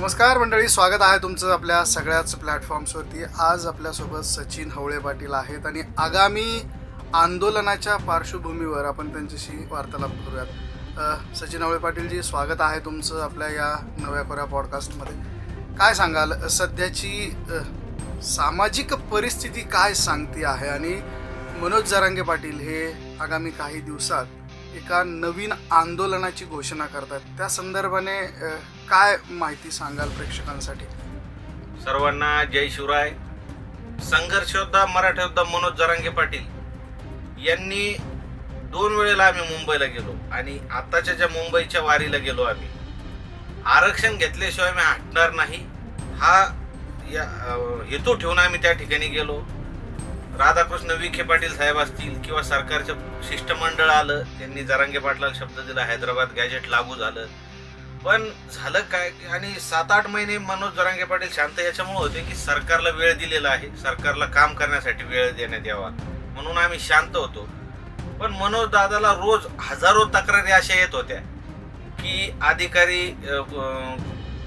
नमस्कार मंडळी, स्वागत आहे तुमचं आपल्या सगळ्याच प्लॅटफॉर्म्सवरती. आज आपल्यासोबत सचिन हवळे पाटील आहेत आणि आगामी आंदोलनाच्या पार्श्वभूमीवर आपण त्यांच्याशी वार्तालाप करूयात. सचिन हवळे पाटीलजी, स्वागत आहे तुमचं आपल्या या नव्या कोऱ्या पॉडकास्टमध्ये. काय सांगाल, सध्याची सामाजिक परिस्थिती काय सांगते आहे आणि मनोज जरांगे पाटील हे आगामी काही दिवसात एका नवीन आंदोलनाची घोषणा करतात, त्या संदर्भाने काय माहिती सांगाल प्रेक्षकांसाठी? सर्वांना जय शिवराय. संघर्ष योद्धा मराठा योद्धा मनोज जरांगे पाटील यांनी 2 वेळेला आम्ही मुंबईला गेलो आणि आताच्या ज्या मुंबईच्या वारीला गेलो आम्ही. आरक्षण घेतल्याशिवाय आम्ही हटणार नाही हा हेतू ठेवून आम्ही त्या ठिकाणी गेलो. राधाकृष्ण विखे पाटील साहेब असतील किंवा सरकारचं शिष्टमंडळ आलं, त्यांनी जरांगे पाटलाला शब्द दिला, हैदराबाद गॅजेट लागू झालं. पण झालं काय, आणि 7-8 महिने मनोज जरांगे पाटील शांत याच्यामुळे होते की सरकारला वेळ दिलेला आहे, सरकारला काम करण्यासाठी वेळ देण्यात यावा म्हणून आम्ही शांत होतो. पण मनोज दादाला रोज हजारो तक्रारी अशा येत होत्या की अधिकारी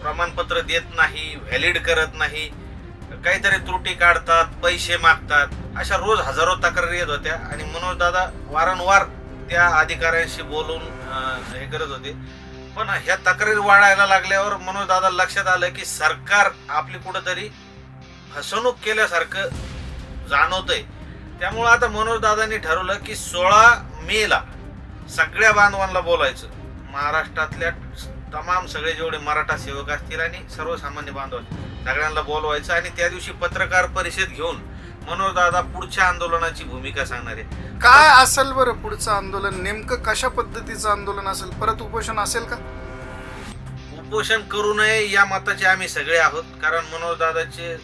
प्रमाणपत्र देत नाही, व्हॅलिड करत नाही, काहीतरी त्रुटी काढतात, पैसे मागतात, अशा रोज हजारो तक्रारी येत होत्या. आणि मनोज दादा वारंवार त्या अधिकाऱ्यांशी बोलून हे करत होते. पण ह्या तक्रारी वाढायला लागल्यावर मनोज दादा लक्षात आलं की सरकार आपली कुठंतरी फसवणूक केल्यासारखं जाणवतंय. त्यामुळं आता मनोज दादांनी ठरवलं की 16 मेला सगळ्या बांधवांना बोलायचं, महाराष्ट्रातल्या तमाम सगळे जेवढे मराठा सेवक असतील आणि सर्वसामान्य बांधव सगळ्यांना बोलवायचं आणि त्या दिवशी पत्रकार परिषद घेऊन मनोज दादा पुढच्या आंदोलनाची भूमिका सांगणार आहे. काय असेल बरं पुढचं आंदोलन? नेमकं कशा पद्धतीचं आंदोलन असेल? परत उपोषण असेल का? उपोषण करू नये या मताचे आम्ही सगळे आहोत, कारण मनोज दादाचे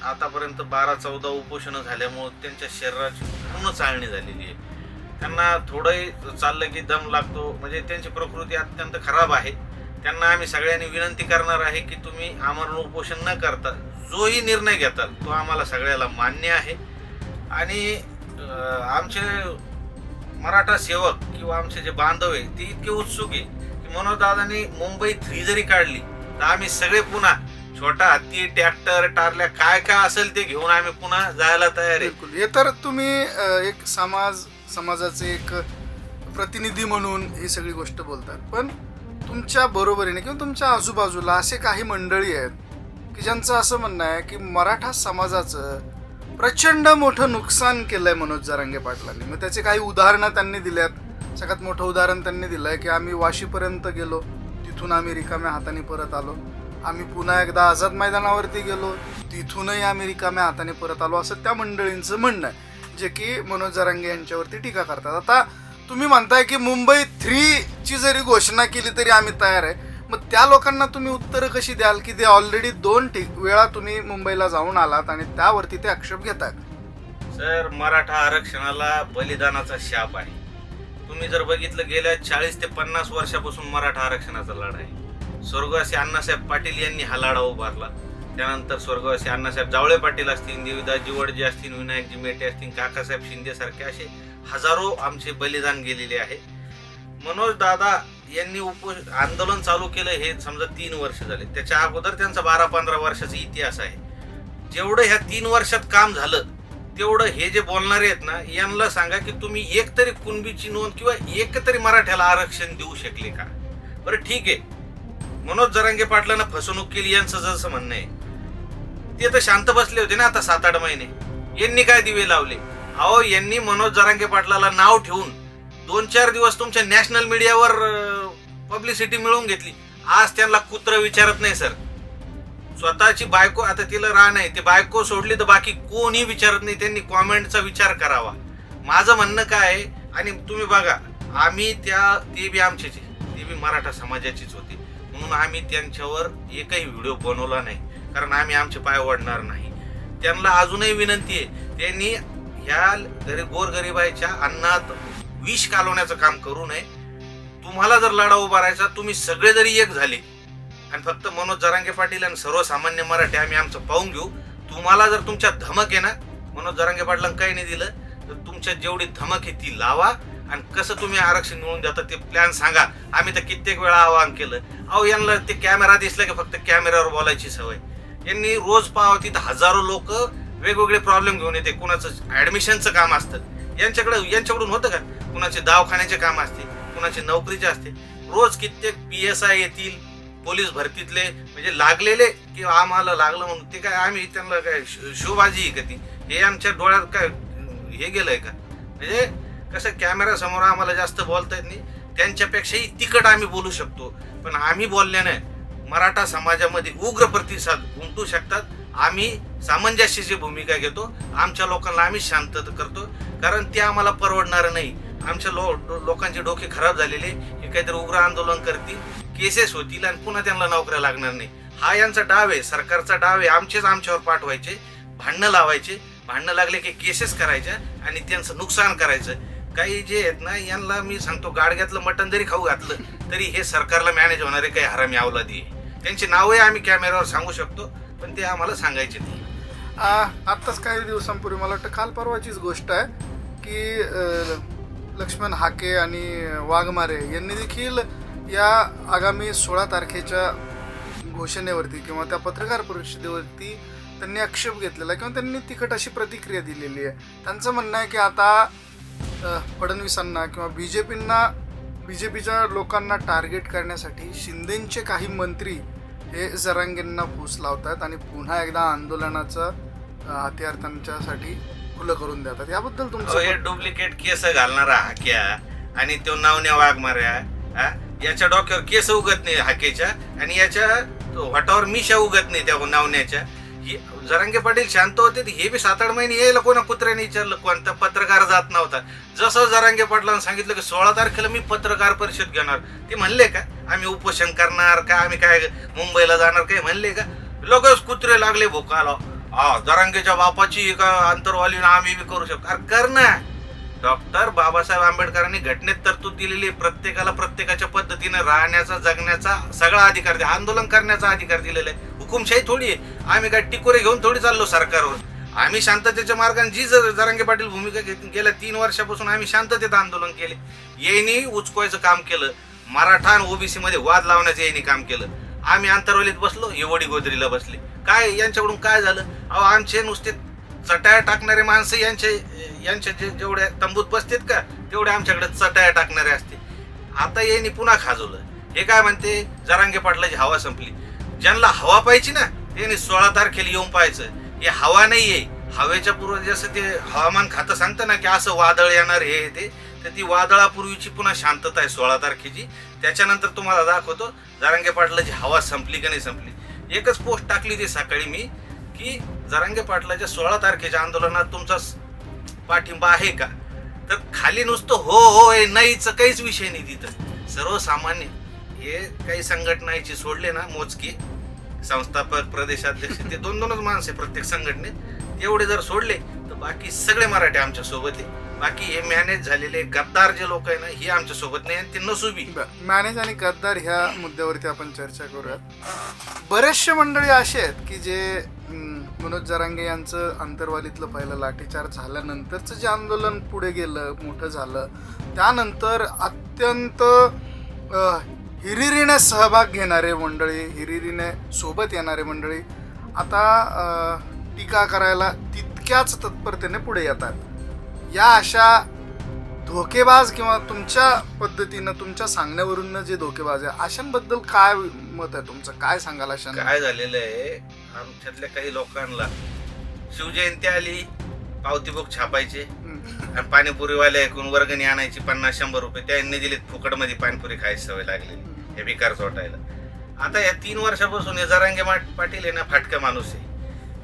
आतापर्यंत 12-14 उपोषण झाल्यामुळे त्यांच्या शरीराची पूर्ण चाळणी झालेली आहे. त्यांना थोडंही चाललं की दम लागतो, म्हणजे त्यांची प्रकृती अत्यंत खराब आहे. त्यांना आम्ही सगळ्यांनी विनंती करणार आहे की तुम्ही आमरण उपोषण न करता जोही निर्णय घेताल तो आम्हाला सगळ्याला मान्य आहे. आणि आमचे मराठा सेवक किंवा आमचे जे बांधव आहे ते इतके उत्सुक आहे की मनोज दादांनी मुंबई 3 जरी काढली तर आम्ही सगळे पुन्हा छोटा हत्ती, ट्रॅक्टर, टारल्या काय काय असेल ते घेऊन आम्ही पुन्हा जायला तयार आहे. बिलकुल. हे तर तुम्ही एक समाजाचे एक प्रतिनिधी म्हणून ही सगळी गोष्ट बोलतात, पण तुमच्या बरोबरीने किंवा तुमच्या आजूबाजूला असे काही मंडळी आहेत की ज्यांचं असं म्हणणं आहे की मराठा समाजाचं प्रचंड मोठं नुकसान केलंय मनोज जरांगे पाटलांनी. मग त्याचे काही उदाहरणं त्यांनी दिल्यात. सगळ्यात मोठं उदाहरण त्यांनी दिलंय की आम्ही वाशीपर्यंत गेलो, तिथून आम्ही रिकाम्या हाताने परत आलो. आम्ही पुन्हा एकदा आझाद मैदानावरती गेलो, तिथूनही आम्ही रिकाम्या हाताने परत आलो, असं त्या मंडळींचं म्हणणं आहे, जे की मनोज जरांगे यांच्यावरती टीका करतात. आता तुम्ही म्हणताय की मुंबई 3 ची जरी घोषणा केली तरी आम्ही तयार आहे. मग त्या लोकांना तुम्ही उत्तरं कशी द्याल की ते ऑलरेडी 2 वेळा तुम्ही मुंबईला जाऊन आलात आणि त्यावरती ते आक्षेप घेतात? सर, मराठा आरक्षणाला बलिदानाचा शाप आहे. तुम्ही जर बघितलं, गेल्या 40 ते 50 वर्षापासून मराठा आरक्षणाचा लढा आहे. स्वर्गवासी अण्णासाहेब पाटील यांनी हा लढा उभारला. त्यानंतर स्वर्गवासी अण्णासाहेब जावळे पाटील असतील, देवीदासजी वडजे असतील, विनायकजी मेटे असतील, काकासाहेब शिंदे सारखे असे हजारो आमचे बलिदान गेलेले आहे. मनोज दादा यांनी आंदोलन चालू केलं हे समजा 3 वर्ष झाले. त्याच्या अगोदर त्यांचा 12-15 वर्षाचा इतिहास आहे. जेवढं ह्या 3 वर्षात काम झालं तेवढं हे जे बोलणारे आहेत ना, यांना सांगा की तुम्ही एक तरी कुणबीची नोंद किंवा एक तरी मराठ्याला आरक्षण देऊ शकले का? बरं ठीक आहे, मनोज जरांगे पाटलांना फसवणूक केली यांचं जसं म्हणणं आहे, ते तर शांत बसले होते ना आता 7-8 महिने. यांनी काय दिवे लावले? अहो, यांनी मनोज जरांगे पाटलाला नाव ठेवून 2-4 दिवस तुमच्या नॅशनल मीडियावर पब्लिसिटी मिळवून घेतली. आज त्यांना कुत्र विचारत नाही सर. स्वतःची बायको, आता तिला राह नाही, ते बायको सोडली तर बाकी कोणी विचारत नाही. त्यांनी कॉमेंटचा विचार करावा. माझं म्हणणं काय आहे, आणि तुम्ही बघा, आम्ही ते बी आमचेच, ते बी मराठा समाजाचीच होती, म्हणून आम्ही त्यांच्यावर एकही व्हिडिओ बनवला नाही, कारण आम्ही आमचे पाय ओढणार नाही. त्यांना अजूनही विनंती आहे, त्यांनी ह्या गोरगरिबाच्या अन्नात विष कालवण्याचं काम करू नये. तुम्हाला जर लढा उभारायचा, तुम्ही सगळे जरी एक झाले आणि फक्त मनोज जरांगे पाटील आणि सर्वसामान्य मराठी आम्ही आमचं पाहून घेऊ. तुम्हाला जर तुमच्या धमक आहे ना, मनोज जरांगे पाटलांना काही नाही दिलं तर तुमच्या जेवढी धमक आहे ती लावा आणि कसं तुम्ही आरक्षण मिळवून देता ते प्लॅन सांगा. आम्ही तर कित्येक वेळा आवाहन केलं. अहो यांना ते कॅमेरा दिसला की फक्त कॅमेऱ्यावर बोलायची सवय. यांनी रोज पाहावं तिथं हजारो लोक वेगवेगळे प्रॉब्लेम घेऊन येते. कुणाचं ऍडमिशनचं काम असतं, यांच्याकडून होतं का? कुणाचे दवाखान्याचे काम असते, कुणाचे नोकरीचे असते. रोज कित्येक PSI येतील, पोलीस भरतीतले, म्हणजे लागलेले की आम्हाला लागलं म्हणून ते काय आम्ही त्यांना काय शोबाजी आहे का ती? हे आमच्या डोळ्यात काय हे गेलंय का? म्हणजे कसं कॅमेरा समोर आम्हाला जास्त बोलता येत नाही, त्यांच्यापेक्षाही तिखट आम्ही बोलू शकतो. पण आम्ही बोलल्याने मराठा समाजामध्ये उग्र प्रतिसाद उमटू शकतात. आम्ही सामंजस्याची भूमिका घेतो. आमच्या लोकांना आम्ही शांत करतो, कारण ते आम्हाला परवडणार नाही. आमच्या लोकांचे डोके खराब झालेले, हे काहीतरी उग्र आंदोलन करतील, केसेस होतील आणि पुन्हा त्यांना नोकऱ्या लागणार नाही. हा यांचा डाव आहे, सरकारचा डाव आहे. आमच्यावर पाठवायचे, भांडणं लावायचे, भांडणं लागले की केसेस करायच्या आणि त्यांचं नुकसान करायचं. काही जे आहेत ना, यांना मी सांगतो, गाडग्यातलं मटण जरी खाऊ घातलं तरी हे सरकारला मॅनेज होणारे काही हरामी अवलादी आहे. त्यांची नावही आम्ही कॅमेऱ्यावर सांगू शकतो, पण ते आम्हाला सांगायचे नाही. आत्ताच काही दिवसांपूर्वी, मला वाटतं काल परवाचीच गोष्ट आहे, की लक्ष्मण हाके आणि वाघमारे यांनी देखील या आगामी 16 तारखेच्या घोषणेवरती किंवा त्या पत्रकार परिषदेवरती त्यांनी आक्षेप घेतलेला किंवा त्यांनी तिखट अशी प्रतिक्रिया दिलेली आहे. त्यांचं म्हणणं आहे की आता फडणवीसांना किंवा बीजेपीच्या लोकांना टार्गेट करण्यासाठी शिंदेचे काही मंत्री हे जरांगेंना फूस लावतात आणि पुन्हा एकदा आंदोलनाचं हत्यार त्यांच्यासाठी खुलं करून देतात. याबद्दल तुमचं हे डुप्लिकेट केस घालणारा हाक्या आणि तो नावण्या वाघमाऱ्या, याच्या डोक्यावर केस उगत नाही हाकेच्या, आणि याच्या वाटावर मिशा उगत नाही त्या नावण्याच्या. जरांगे पाटील शांत होते, हे बी 7-8 महिने यायला कोणा कुत्र्याने विचारलं, कोणता पत्रकार जात नव्हता. जसं जरांगे पाटलांना सांगितलं की 16 तारखेला मी पत्रकार परिषद घेणार, ते म्हणले का आम्ही उपोषण करणार, का आम्ही काय मुंबईला जाणार, काही म्हणले का? लगेच कुत्रे लागले भोकाला. जरांगेच्या बापाची का अंतरवाली आम्ही बी करू शकतो. अरे कर ना. डॉक्टर बाबासाहेब आंबेडकरांनी घटनेत तरतूद दिलेली, प्रत्येकाला प्रत्येकाच्या पद्धतीने राहण्याचा, जगण्याचा सगळा अधिकार, आंदोलन करण्याचा अधिकार दिलेला आहे. हुकुमशाही थोडी आहे. आम्ही काय टिकोरे घेऊन थोडी चाललो सरकारवर. आम्ही शांततेच्या मार्गाने जी जरांगे पाटील भूमिका गेल्या 3 वर्षापासून आम्ही शांततेत आंदोलन केले. येईनी उचकवायचं काम केलं, मराठा आणि ओबीसी मध्ये वाद लावण्याचं येईनी काम केलं. आम्ही अंतरवलीत बसलो, एवढी गोदरीला बसले. काय यांच्याकडून काय झालं? अहो आमचे नुसते चटाया टाकणारे माणसं यांच्या जेवढ्या तंबूत बसतात का, तेवढे आमच्याकडे चटाया टाकणारे असते. आता यांनी पुन्हा खाजवलं. हे काय म्हणते, जरांगे पाटलाची हवा संपली. ज्यांना हवा पाहिजे ना त्यांनी 16 तारखेला येऊन पाहायचं. हे हवा नाहीये. हवेच्या पूर्व जसं ते हवामान खातं सांगतं ना की असं वादळ येणार हे ते, तर ती वादळापूर्वीची पुन्हा शांतता आहे 16 तारखेची. त्याच्यानंतर तुम्हाला दाखवतो जरांगे पाटलाची हवा संपली का नाही संपली. एकच पोस्ट टाकली ती सकाळी मी, की जरांगे पाटलाच्या 16 तारखेच्या आंदोलनात तुमचा पाठिंबा आहे का? तर खाली नुसतं हो नाहीच, काहीच विषय नाही तिथं. सर्वसामान्य हे काही संघटनाची सोडले ना मोजकी, संस्थापक, प्रदेशाध्यक्ष, ते 2-2च माणसं आहे प्रत्येक संघटनेत, तेवढे जर सोडले तर बाकी सगळे मराठी आमच्या सोबत आहे. बाकी हे मॅनेज झालेले गद्दार जे लोक आहे ना, हे आमच्या सोबत नाही, आणि ते नसुबी. मॅनेज आणि गद्दार ह्या मुद्द्यावरती आपण चर्चा करूयात. बरेचसे मंडळी असे आहेत की जे मनोज जरांगे यांचं अंतरवालीतलं पहिलं लाठीचार्ज झाल्यानंतरचं जे आंदोलन पुढे गेलं, मोठं झालं, त्यानंतर अत्यंत हिरिरीने सहभाग घेणारे मंडळी, हिरिरीने सोबत येणारे मंडळी आता टीका करायला तितक्याच तत्परतेने पुढे येतात. या अशा धोकेबाज किंवा तुमच्या पद्धतीनं, तुमच्या सांगण्यावरून जे धोकेबाज आहे, अशांबद्दल काय मत आहे तुमचं? काय सांगाल? अशा काय झालेलं आहे, आमच्यातल्या काही लोकांना शिवजयंती आली, पावती बुक छापायचे आणि पाणीपुरीवाले ऐकून वर्गणी आणायची 50-100 रुपये, त्यांनी दिलेत फुकटमध्ये पाणीपुरी खायची सवय लागलेली, हे भिकार चोटायला. आता या 3 वर्षापासून हे जरांगे पाटील आहे ना, फाटका माणूस आहे.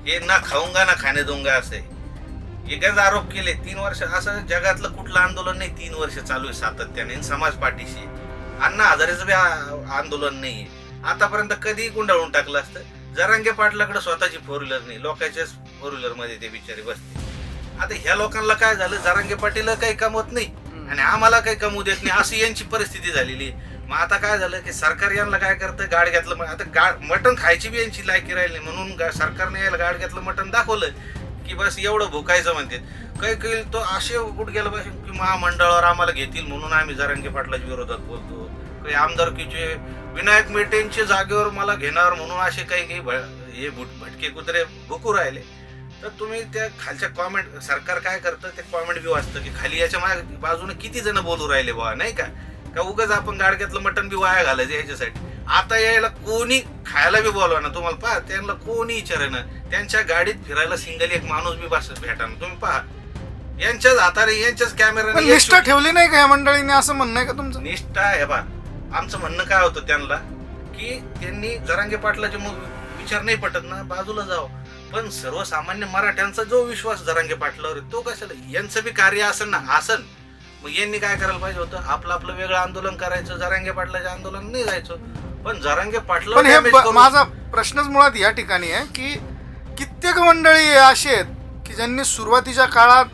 हे ना खाऊंगा ना खाणे दूंगा असं आहे. एकच आरोप केले 3 वर्ष. असं जगातलं कुठलं आंदोलन नाही 3 वर्ष चालू आहे सातत्याने. समाज पाठीशी अण्णा हजारेचं बी आंदोलन नाहीये आतापर्यंत. कधी गुंडाळून टाकलं असतं. जरांगे पाटलाकडे स्वतःची 4 व्हीलर नाही, लोकांच्याच 4 व्हीलर मध्ये ते बिचारे बसते. आता ह्या लोकांना काय झालं, जरांगे पाटील काही कमवत नाही आणि आम्हाला काही कमवू देत नाही, अशी यांची परिस्थिती झालेली. मग आता काय झालं की सरकार यांना काय करतं, गाडग्यातलं आता मटण खायची बी यांची लायकी राहिली, म्हणून सरकारने यायला गाडग्यातलं मटण दाखवलं की बस एवढं भुकायचं म्हणते. काही काही तो असे गुडघ्याला पाहिजे की महामंडळावर आम्हाला घेतील म्हणून आम्ही जरांगे पाटलाच्या विरोधात बोलतो. काही आमदारकीचे विनायक मेटेंच्या जागेवर मला घेणार म्हणून असे काही काही हे भटके कुत्रे भुकू राहिले. तर तुम्ही त्या खालच्या कॉमेंट, सरकार काय करतं ते कॉमेंट बी वाचतं की खाली याच्या बाजूने किती जण बोलू राहिले बा, नाही का उगाच आपण गाडग्यातलं मटण बी वाया घालायचं याच्यासाठी. आता यायला कोणी खायला बी बोलवा ना, तुम्हाला पहा त्यांना कोणी विचारेना. त्यांच्या गाडीत फिरायला सिंगल एक माणूस बी बस भेटा ना, तुम्ही पहा यांच्याच हाताने यांच्याच कॅमेऱ्याने. निष्ठा ठेवली नाही का या मंडळीने, असं म्हणणं आहे का तुमचं? निष्ठा आहे बा. आमचं म्हणणं काय होतं त्यांना की त्यांनी जरांगे पाटलाचे मग विचार नाही पटत ना, बाजूला जावं. पण सर्वसामान्य मराठ्यांचा जो विश्वास जरांगे पाटलावर आहे तो कशाला, यांचं बी कार्य असेल ना, असन मग यांनी काय करायला पाहिजे होतं, आपलं वेगळं आंदोलन करायचं, जरांगे पाटलाच्या आंदोलन नाही जायचं. पण जरांगे पाटला, पण हे माझा प्रश्नच मुळात या ठिकाणी आहे की कित्येक मंडळी अशी आहेत की ज्यांनी सुरुवातीच्या काळात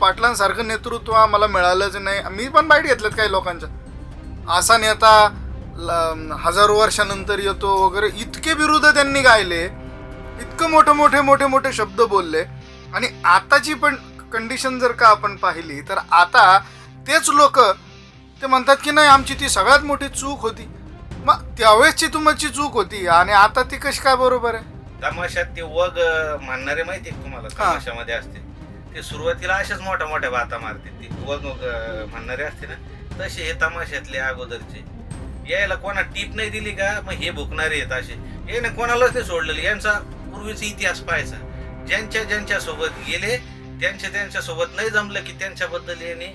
पाटलांसारखं नेतृत्व आम्हाला मिळालंच नाही. मी पण बाईट घेतल्यात काही लोकांच्या, असा नेता हजारो वर्षानंतर येतो वगैरे, इतके विरुद्ध त्यांनी गायले, इतकं मोठे मोठे शब्द बोलले. आणि आताची पण कंडिशन जर का आपण पाहिली तर आता तेच लोक ते म्हणतात की नाही आमची ती सगळ्यात मोठी चूक होती. मग त्यावेळेसची तुमची चूक होती आणि आता ती कशी काय बरोबर आहे? तमाशात ते वग म्हणणारे माहिती आहे तुम्हाला, तमाशामध्ये असते ते सुरुवातीला अशाच मोठ्या बाता मारते, ते वग म्हणणारे असते ना, तसे हे तमाशातले अगोदरचे. यायला कोणा टीप नाही दिली का मग हे भुकणारे आहेत असे. हे ना कोणालाच नाही सोडलेलं. यांचा पूर्वीचा इतिहास पाहायचा, ज्यांच्या सोबत गेले त्यांच्या सोबत नाही जमलं की त्यांच्याबद्दल यांनी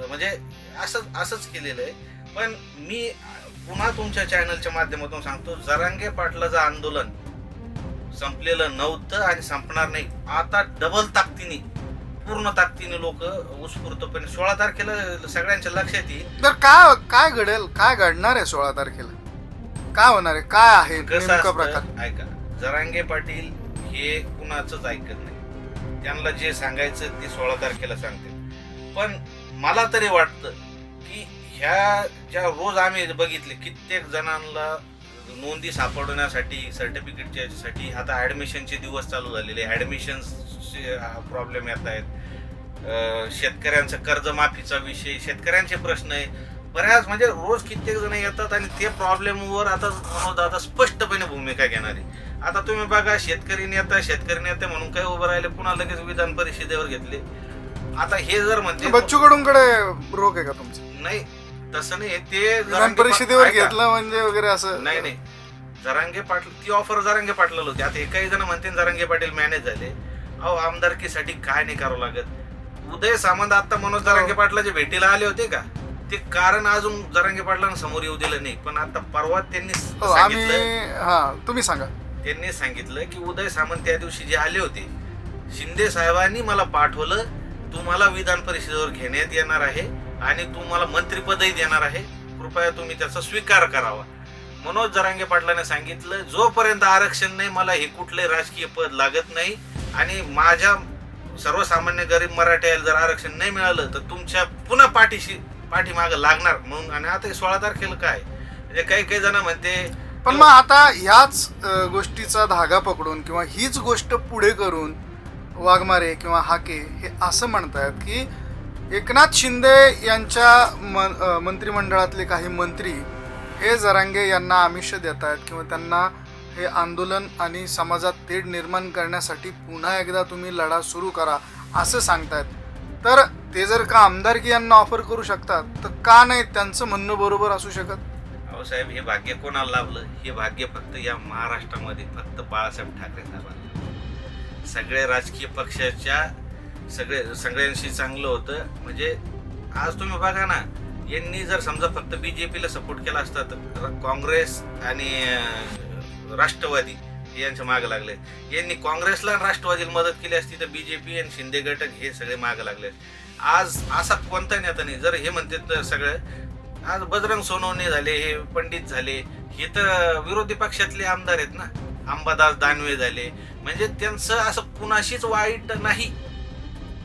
म्हणजे असंच केलेलं आहे. पण मी पुन्हा तुमच्या चॅनलच्या माध्यमातून सांगतो, जरांगे पाटलाचं आंदोलन संपलेलं नव्हतं आणि संपणार नाही. आता डबल ताकदीने, पूर्ण ताकदीने लोक उत्स्फूर्तपणे 16 तारखेला सगळ्यांच्या लक्षात येईल. तर काय घडेल, काय घडणार आहे 16 तारखेला, काय होणार आहे, काय आहे नेमका प्रकार? ऐका, जरांगे पाटील हे कुणाचंच ऐकत नाही. त्यांना जे सांगायचं ते 16 तारखेला सांगते. पण मला तरी वाटतं की ह्या ज्या रोज आम्ही बघितले कित्येक जणांना नोंदी सापडवण्यासाठी, सर्टिफिकेटच्या याच्यासाठी आता ऍडमिशनचे दिवस चालू झालेले, ऍडमिशनचे प्रॉब्लेम येत आहेत, शेतकऱ्यांचा कर्जमाफीचा विषय, शेतकऱ्यांचे प्रश्न आहे बऱ्याच, म्हणजे रोज कित्येक जण येतात आणि ते प्रॉब्लेमवर आता स्पष्टपणे भूमिका घेणार आहे. आता तुम्ही बघा, शेतकरी नेते म्हणून काय उभं राहिले, पुन्हा लगेच विधान परिषदेवर घेतले. आता हे जर म्हणते बच्चू कडूंकडे रोख आहे का तुमचं? नाही, तसं नाही. ते विधान परिषदेवर घेतलं म्हणजे वगैरे असं नाही. जरांगे पाटील, ती ऑफर जरांगे पाटलाला होती. आता काही जण म्हणते जरांगे पाटील मॅनेज झाले. अहो, आमदारकीसाठी काय नाही करावं लागत. उदय सामंत आता मनोज जरांगे पाटलाच्या भेटीला आले होते का, ते कारण अजून जरांगे पाटलांना समोर येऊ दिलं नाही. पण आता परवा त्यांनी सांगितलं, तुम्ही सांगा, त्यांनी सांगितलं की उदय सामंत त्या दिवशी जे आले होते, शिंदे साहेबांनी मला पाठवलं, तुम्हाला विधान परिषदेवर घेण्यात येणार आहे आणि तुम्हाला मंत्रिपदही देणार आहे, कृपया तुम्ही त्याचा स्वीकार करावा. मनोज जरांगे पाटलाने सांगितलं, जोपर्यंत आरक्षण नाही मला हे कुठले राजकीय पद लागत नाही आणि माझ्या सर्वसामान्य गरीब मराठ्याला जर आरक्षण नाही मिळालं तर तुमच्या पुन्हा पाठीमागं लागणार म्हणून. आणि आता 16 तारखेला काय, म्हणजे काही जण म्हणते. पण मग आता ह्याच गोष्टीचा धागा पकडून किंवा हीच गोष्ट पुढे करून वाघमारे किंवा हाके हे असं म्हणतात की एकनाथ शिंदे यांच्या मंत्रिमंडळातले काही मंत्री हे जरांगे यांना आमिष देत आहेत किंवा त्यांना हे आंदोलन आणि समाजात तेढ निर्माण करण्यासाठी पुन्हा एकदा तुम्ही लढा सुरू करा असं सांगतायत. तर ते जर का आमदारकी यांना ऑफर करू शकतात तर का नाही त्यांचं म्हणणं बरोबर असू शकत? अहो साहेब, हे भाग्य कोणाला लाभलं? हे भाग्य फक्त या महाराष्ट्रामध्ये फक्त बाळासाहेब ठाकरे साहेबांना. सगळे राजकीय पक्षाच्या सगळ्यांशी चांगलं होतं. म्हणजे आज तुम्ही बघा ना, यांनी जर समजा फक्त बीजेपीला सपोर्ट केला असता तर काँग्रेस आणि राष्ट्रवादी यांच्या मागे लागले. यांनी काँग्रेसला राष्ट्रवादीला मदत केली असती तर बीजेपी आणि शिंदे गट हे सगळे मागे लागले. आज असा कोणता नेता नाही. जर हे म्हणते तर सगळे आज बजरंग सोनवणे झाले, हे पंडित झाले, हे तर विरोधी पक्षातले आमदार आहेत ना, अंबादास दानवे झाले. म्हणजे त्यांचं असं कुणाशीच वाईट नाही.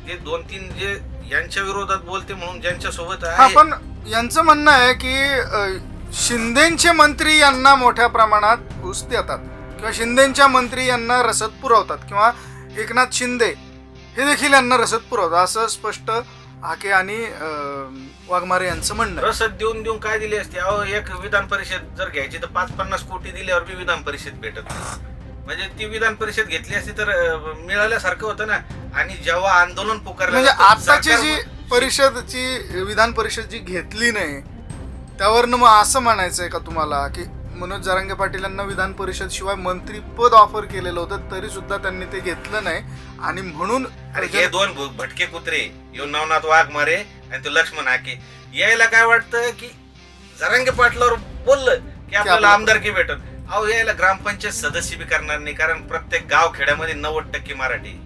ते 2-3 जे यांच्या विरोधात बोलते म्हणून ज्यांच्या सोबत आहे. पण यांचं म्हणणं आहे की शिंदेचे मंत्री यांना मोठ्या प्रमाणात घुस देतात किंवा शिंदेच्या मंत्री यांना रसद पुरवतात किंवा एकनाथ शिंदे हे देखील यांना रसद पुरवतात असं स्पष्ट हाके आणि वाघमारे यांचं म्हणणं आहे. रसद देऊन देऊन काय दिली असते? अहो, एक विधान परिषद जर घ्यायची तर 5-50 कोटी दिल्यावर बी विधान परिषद भेटत नाही. म्हणजे ती विधान परिषद घेतली असती तर मिळाल्यासारखं होतं ना. आणि जेव्हा आंदोलन पुकारलं म्हणजे जातं, आताची सरकार- जी परिषदची विधान परिषद जी घेतली नाही त्यावरनं मग असं म्हणायचंय का तुम्हाला की मनोज जरांगे पाटील यांना विधान परिषद शिवाय मंत्रीपद ऑफर केलेलं होतं तरी सुद्धा त्यांनी ते घेतलं नाही आणि म्हणून अरे हे दोन भटके कुत्रे, यो नवनाथ वाघमारे आणि तो लक्ष्मण हाके, यायला काय वाटतं की जरांगे पाटलावर बोललं की आपल्याला आमदारकी भेटत. अहो, यायला ग्रामपंचायत सदस्य बी करणार नाही, कारण प्रत्येक गाव खेड्यामध्ये 90% मराठी.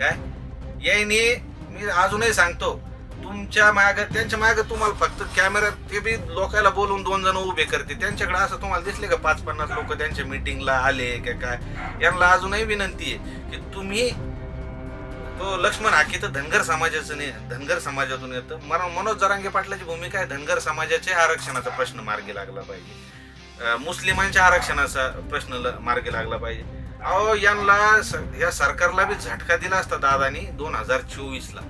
काय यायनी मी अजूनही सांगतो, तुमच्या माग त्यांच्या माग तुम्हाला फक्त कॅमेरा ते बी लोकांना बोलून 2 जण उभे करते. त्यांच्याकडे असं तुम्हाला दिसले का 5-50 लोक त्यांच्या मीटिंगला आले का काय? यांना अजूनही विनंती आहे की तुम्ही, तो लक्ष्मण हाके तर धनगर समाजाचं नाही, धनगर समाजातून येतं. मनोज जरांगे पाटलाची भूमिका आहे धनगर समाजाच्या आरक्षणाचा प्रश्न मार्गी लागला पाहिजे, मुस्लिमांच्या आरक्षणाचा प्रश्न मार्गी लागला पाहिजे. अहो, यांना या सरकारला बी झटका दिला असता दादानी 2024ला.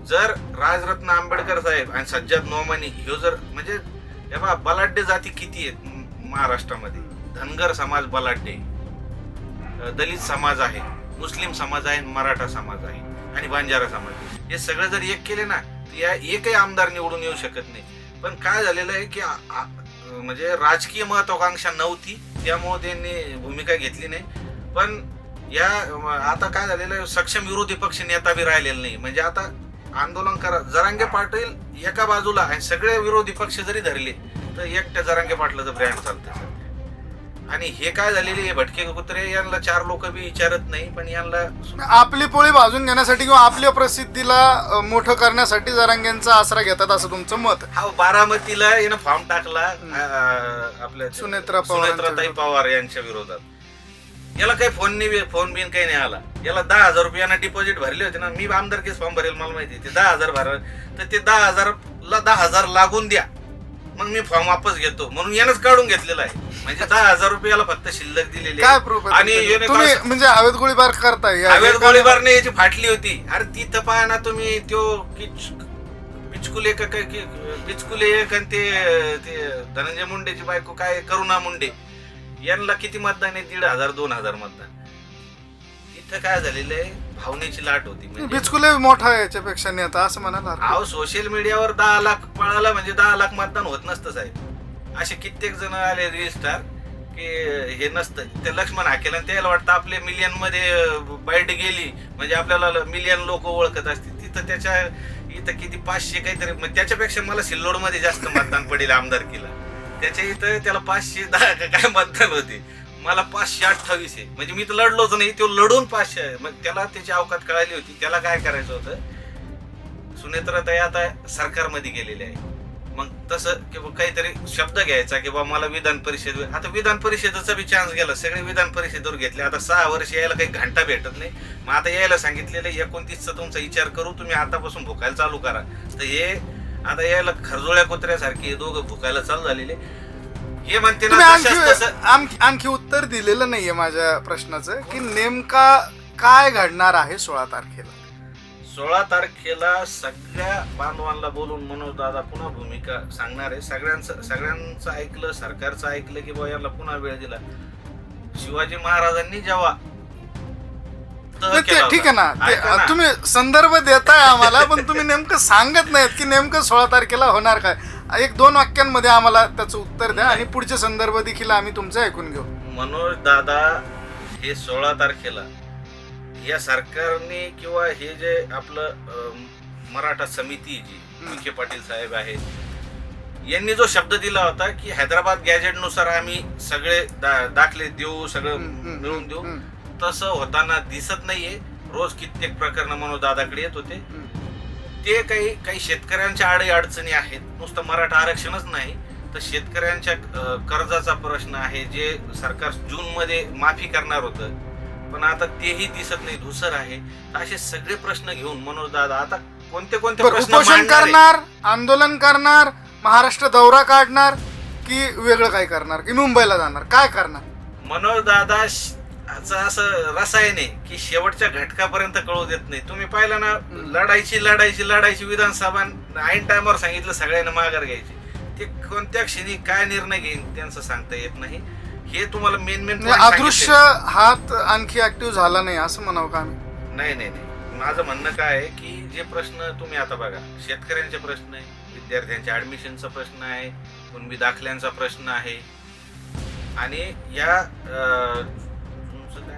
जर राजरत्न आंबेडकर साहेब आणि सज्जाद नोमानी ह्यो जर, म्हणजे हे बघा बलाढ्य जाती किती आहेत महाराष्ट्रामध्ये. धनगर समाज बलाढ्य, दलित समाज आहे, मुस्लिम समाज आहे, मराठा समाज आहे आणि बंजारा समाज. हे सगळं जर एक केले ना तर या एकही आमदार निवडून येऊ शकत नाही. पण काय झालेलं आहे की म्हणजे राजकीय महत्वाकांक्षा नव्हती त्यामुळे त्यांनी भूमिका घेतली नाही. पण या आता काय झालेलं आहे, सक्षम विरोधी पक्ष नेता बी राहिलेला नाही. म्हणजे आता आंदोलन करा जरांगे पाटील एका बाजूला आणि सगळे विरोधी पक्ष जरी धरले तर एकट्या जरांगे पाटलाचं ब्रँड चालतं. आणि हे काय झालेले हे भटके कुत्रे, यांना 4 लोक बी विचारत नाही, पण यांना आपली पोळी भाजून घेण्यासाठी किंवा आपल्या प्रसिद्धीला मोठं करण्यासाठी जरांगेंचा आसरा घेतात असं तुमचं मत आहे. हा बारामतीला यानं फॉर्म टाकला आपल्या सुनेत्राताई पवार यांच्या विरोधात. याला काही फोन बिन काही नाही आला. याला 10,000 रुपये डिपॉझिट भरले होते ना. मी आमदारकीच फॉर्म भरेल, मला माहिती. ते 10,000 भरले तर ते 10,000ला 10,000 लागून द्या, मग मी फॉर्म वापस घेतो म्हणून यानंच काढून घेतलेला आहे. म्हणजे 10,000 रुपयाला फक्त शिल्लक दिलेली काय प्रूफ आणि तुम्ही म्हणजे हवेत गोळीबार करताय? हवेत गोळीबार नाही, याची फाटली होती. अरे तिथं पाहा ना तुम्ही, त्यो पिचकुले एक आणि ते धनंजय मुंडेची बायको काय करुणा मुंडे, यांना किती मतदान आहे? 1,500-2,000 मतदान. तिथं काय झालेलं आहे, भावनेची लाट होती. म्हणजे बिचकुले मोठा याच्यापेक्षा नेता असं म्हणाला. अहो, सोशल मीडियावर 10 लाख पळाला म्हणजे 10 लाख मतदान होत नसतं साहेब. असे कित्येक जण आले रील स्टार की हे नसतं. ते लक्ष्मण हाकेला त्याला वाटतं आपले मिलियन मध्ये बाईट गेली म्हणजे आपल्याला मिलियन लोक ओळखत असतील. तिथं इथं किती 500 काहीतरी, म्हणजे त्याच्यापेक्षा मला सिल्लोड मध्ये जास्त मतदान पडेल आमदारकीला. त्याच्या इथं त्याला 510 काय मतदान होते, मला 528 आहे. म्हणजे मी तर लढलोच नाही, तो लढून 500 आहे. मग त्याला त्याची अवकात कळाली होती. त्याला काय करायचं होतं, सुनेत्राताई आता सरकारमध्ये गेलेले आहे. मग तसं की काहीतरी शब्द घ्यायचा की बाबा मला विधान परिषद, आता विधान परिषदेचा बी चान्स गेला. सगळे विधान परिषदेवर घेतले. आता 6 वर्ष यायला काही घंटा भेटत नाही. मग आता यायला सांगितलेलं 29चा तुमचा विचार करू, तुम्ही आतापासून भुकायला चालू करा. तर हे आता यायला खरजोळ्या कुत्र्यासारखे हे दोघं भुकायला चालू झालेले. हे म्हणते ना, आणखी उत्तर दिलेलं नाहीये माझ्या प्रश्नाचं की नेमका काय घडणार आहे 16 तारखेला. 16 तारखेला सगळ्या बांधवांना बोलून मनोज दादा पुन्हा भूमिका सांगणार आहे. सगळ्यांचं ऐकलं, सरकारचं ऐकलं की बाबा याला पुन्हा वेळ दिला. शिवाजी महाराजांनी जेव्हा ठीक आहे ना, तुम्ही संदर्भ देताय आम्हाला, पण तुम्ही नेमकं सांगत नाहीत की नेमकं 16 तारखेला होणार काय. 1-2 वाक्यांमध्ये आम्हाला त्याचं उत्तर द्या आणि पुढचे संदर्भ देखील आम्ही तुमचं ऐकून घेऊ. मनोज दादा हे 16 तारखेला या सरकारने किंवा हे जे आपलं मराठा समिती जी विखे पाटील साहेब आहेत यांनी जो शब्द दिला होता की हैदराबाद गॅजेटनुसार आम्ही सगळे दाखले देऊ, सगळं मिळवून देऊ, तसं होताना दिसत नाहीये. रोज कित्येक प्रकरण मनोज दादाकडे येत होते. ते काही शेतकऱ्यांच्या अडचणी आहेत. नुसतं मराठा आरक्षणच नाही तर शेतकऱ्यांच्या कर्जाचा प्रश्न आहे जे सरकार जूनमध्ये माफी करणार होतं, पण आता तेही दिसत नाही, धुसर आहे. असे सगळे प्रश्न घेऊन मनोज दादा आता कोणते प्रश्न उपोषण करणार, आंदोलन करणार, महाराष्ट्र दौरा काढणार की वेगळं काय करणार की मुंबईला जाणार, काय करणार? मनोज दादा याचं असं रसायन आहे की शेवटच्या घटकापर्यंत कळू देत नाही. तुम्ही पाहिलं ना, लढायची विधानसभा ऐन टायमावर सांगितलं सगळ्यांना माघार घ्यायची. ते कोणत्या क्षणी काय निर्णय घेईन त्यांचं सांगता येत नाही. हे तुम्हाला मेन म्हणजे अदृश्य हात आणखी ऍक्टिव्ह झाला नाही असं म्हणावं का आम्ही? नाही. माझं म्हणणं काय आहे की जे प्रश्न तुम्ही आता बघा, शेतकऱ्यांचे प्रश्न आहे, विद्यार्थ्यांच्या ऍडमिशनचा प्रश्न आहे, कुणबी दाखल्यांचा प्रश्न आहे, आणि या तुमचं काय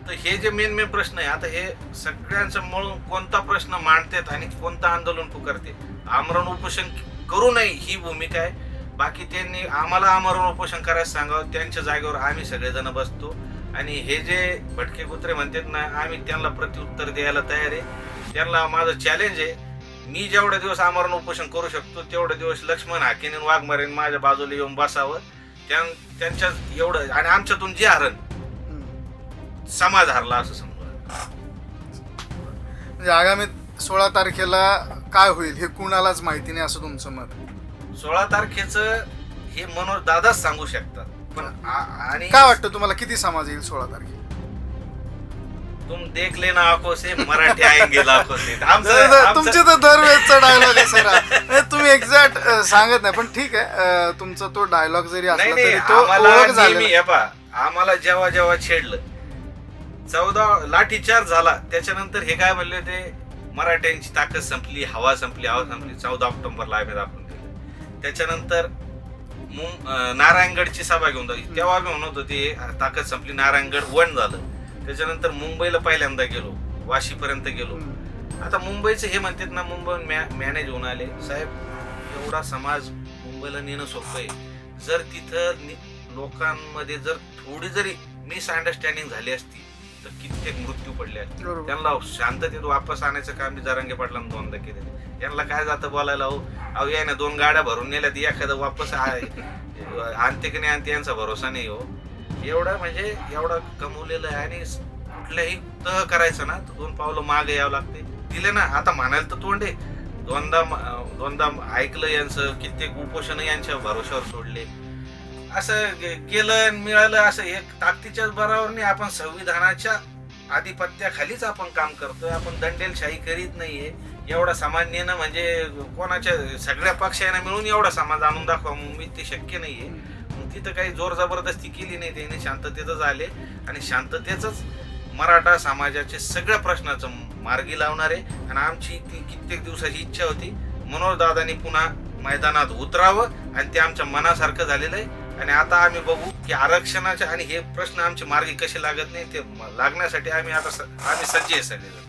तर हे जे मेन प्रश्न आहे, आता हे सगळ्यांचं मिळून कोणता प्रश्न मांडतात आणि कोणतं आंदोलन पुकारते. आमरण उपोषण करू नये ही भूमिका आहे. बाकी त्यांनी आम्हाला आमरण उपोषण करायला सांगावं, त्यांच्या जागेवर आम्ही सगळेजण बसतो. आणि हे जे भटके कुत्रे म्हणतात ना, आम्ही त्यांना प्रत्युत्तर द्यायला तयार आहे. त्यांना माझं चॅलेंज आहे, मी जेवढे दिवस आमरण उपोषण करू शकतो तेवढे दिवस लक्ष्मण हाकेने वाघमारेन माझ्या बाजूला येऊन बसावं. त्यांच्या एवढं, आणि आमच्यातून जे हरण समाज हरला असं समजा. म्हणजे आगामी 16 तारखेला काय होईल हे कुणालाच माहिती नाही असं तुमचं मत? 16 तारखेचं हे मनोज दादाच सांगू शकतात. पण आणि काय वाटतं तुम्हाला, किती समाज येईल 16 तारखेला? तुम देख लेना आंखों से, मराठी आएंगे लाखों से. तुमचे तर दरवेळेचा डायलॉग आहे सर. तुम्ही एक्झॅक्ट सांगत नाही, पण ठीक आहे, तुमचा तो डायलॉग जरी असला तरी तो ओळख झालेला. आम्हाला जेव्हा छेडलं, 14 लाठीचार्ज झाला, त्याच्यानंतर हे काय म्हणले, ते मराठ्यांची ताकद संपली, हवा संपली. 14 ऑक्टोबरला आम्ही दाखवून दिलं. त्याच्यानंतर नारायणगडची सभा घेऊन जाऊ, तेव्हा आम्ही म्हणत होते ताकद संपली, नारायणगड 1 झालं. त्याच्यानंतर मुंबईला पहिल्यांदा गेलो, वाशीपर्यंत गेलो. आता मुंबईचं हे म्हणतात ना, मुंबईहून मॅनेज होऊन आले. साहेब, एवढा समाज मुंबईला नेणं सोपं आहे. जर तिथं लोकांमध्ये जर थोडी जरी मिसअंडरस्टँडिंग झाली असती तर कित्येक मृत्यू पडले असते. त्यांना शांततेत वापस आणायचं काम मी जरांगे पाटलांना 2दा केलेलं. यांना काय जातं बोलायला, अहो याने 2 गाड्या भरून नेल्या, ती एखादं वापस आणते की नाही आणते यांचा भरोसा नाही हो. एवढं म्हणजे एवढं कमवलेलं आहे, आणि कुठल्याही तह करायचं ना तर 2 पावलं मागे यावं लागते. दिले ना, आता म्हणायला तर तोंडे, 2दा ऐकलं यांचं, कित्येक उपोषण यांच्या भरोशावर सोडले. असं केलं मिळालं, असं एक ताकदीच्याच बराबर नाही. आपण संविधानाच्या आधिपत्याखालीच आपण काम करतोय. आपण दंडेलशाही करीत नाहीये. एवढा समाज नेणं म्हणजे कोणाच्या, सगळ्या पक्षांना मिळून एवढा समाज आणून दाखवा मुंबईत ते शक्य नाहीये. तिथं काही जोर जबरदस्ती केली नाही, त्याने शांततेतच आले, आणि शांततेच मराठा समाजाचे सगळ्या प्रश्नाचं मार्गी लावणार आहे. आणि आमची कित्येक दिवसाची इच्छा होती, मनोज दादांनी पुन्हा मैदानात उतरावं, आणि ते आमच्या मनासारखं झालेलं आहे. आणि आता आम्ही बघू की आरक्षणाचे आणि हे प्रश्न आमचे मार्गी कसे लागत नाही, ते लागण्यासाठी आम्ही सज्ज आहे सगळेजण.